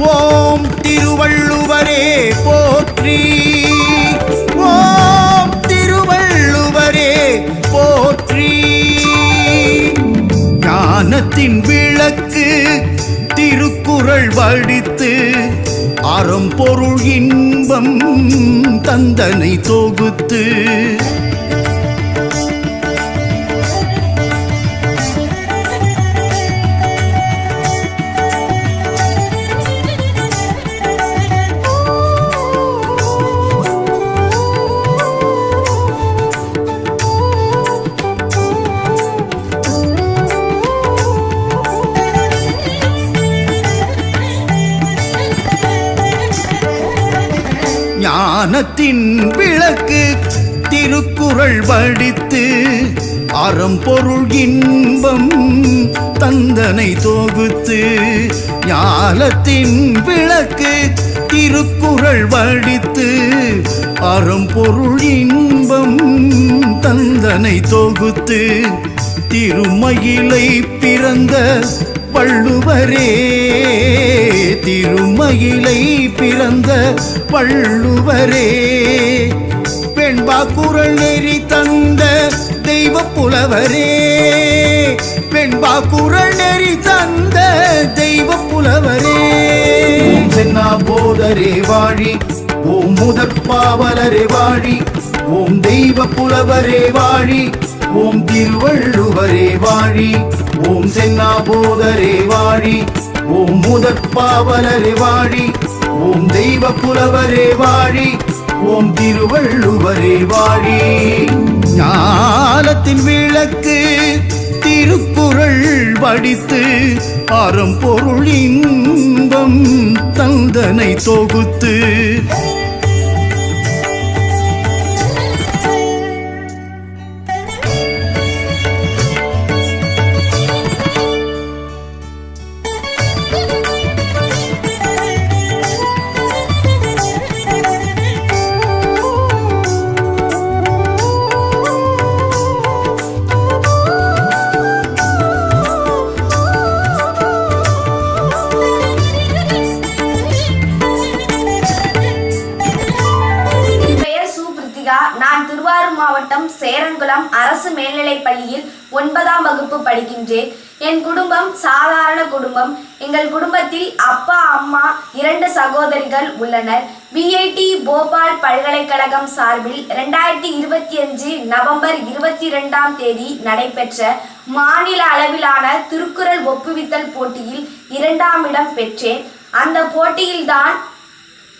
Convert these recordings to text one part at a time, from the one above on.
ஓம் திருவள்ளுவரே போற்றி, ஓம் திருவள்ளுவரே போற்றி. ஞானத்தின் விளக்கு திருக்குறள் வடித்து அறம் பொருள் இன்பம் தந்தனை தொகுத்து ஞானத்தின் விளக்கு திருக்குறள் வடித்து அறம் பொருள் இன்பம் தந்தனை தொகுத்து. ஞானத்தின் விளக்கு திருக்குறள் வடித்து அறம் பொருள் இன்பம் தந்தனை தொகுத்து. திருமயிலை பிறந்த வள்ளுவரே, திருமயிலை பிறந்த வள்ளுவரே, வெண்பா குறள் நெறி தந்த தெய்வ புலவரே, வெண்பா குறள் நெறி தந்த தெய்வ புலவரே. ஓம் சென்னா போதரே வாழி, ஓம் முதற்பாவலரே வாழி, ஓம் தெய்வ புலவரே வாழி, ஓம் திருவள்ளுவரே வாழி, ஓம் சென்னா போதரே வாழி, ஓம் முதற்பாவலரே வாழி, ஓம் தெய்வ புலவரே வாழி, ஓம் திருவள்ளுவரே வாழி. ஞானத்தின் விளக்கு திருக்குறள் வடித்து அறம் பொருள் இன்பம் தந்தனை தொகுத்து. நான் திருவாரூர் மாவட்டம் சேரன்குளம் அரசு மேல்நிலைப் பள்ளியில் 9ஆம் வகுப்பு படிக்கின்றேன். என் குடும்பம் சாதாரண குடும்பம். எங்கள் குடும்பத்தில் அப்பா, அம்மா, 2 சகோதரிகள் உள்ளனர். VIT போபால் பல்கலைக்கழகம் சார்பில் 2025 நவம்பர் 22ஆம் தேதி நடைபெற்ற மாநில அளவிலான திருக்குறள் ஒப்புவித்தல் போட்டியில் 2ஆம் இடம் பெற்றேன். அந்த போட்டியில்தான்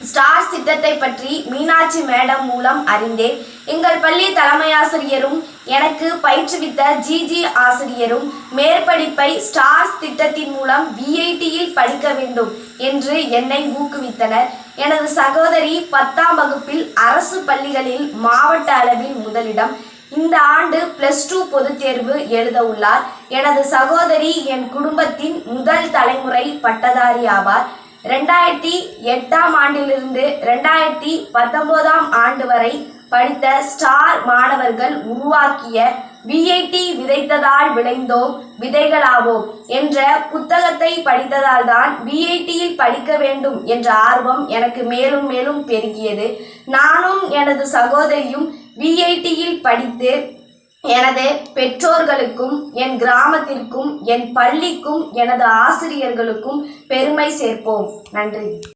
ஸ்டார்ஸ் திட்டத்தை பற்றி மீனாட்சி மேடம் மூலம் அறிந்தேன். எங்கள் பள்ளி தலைமையாசிரியரும் எனக்கு பயிற்றுவித்த ஜிஜி ஆசிரியரும் மேற்படிப்பை ஸ்டார்ஸ் திட்டத்தின் மூலம் VITயில் படிக்க வேண்டும் என்று என்னை ஊக்குவித்தனர். எனது சகோதரி 10ஆம் வகுப்பில் அரசு பள்ளிகளில் மாவட்ட அளவில் முதலிடம். இந்த ஆண்டு +2 பொதுத் தேர்வு எழுத உள்ளார். எனது சகோதரி என் குடும்பத்தின் முதல் தலைமுறை பட்டதாரி ஆவார். 2008ஆம் ஆண்டிலிருந்து 2019ஆம் ஆண்டு வரை படித்த ஸ்டார் மாணவர்கள் உருவாக்கிய VIT விதைத்ததால் விளைந்தோம் விதைகளாவோம் என்ற புத்தகத்தை படித்ததால் தான் VITயில் படிக்க வேண்டும் என்ற ஆர்வம் எனக்கு மேலும் மேலும் பெருகியது. நானும் எனது சகோதரியும் VITயில் படித்து எனது பெற்றோர்களுக்கும் என் கிராமத்திற்கும் என் பள்ளிக்கும் எனது ஆசிரியர்களுக்கும் பெருமை சேர்ப்போம். நன்றி.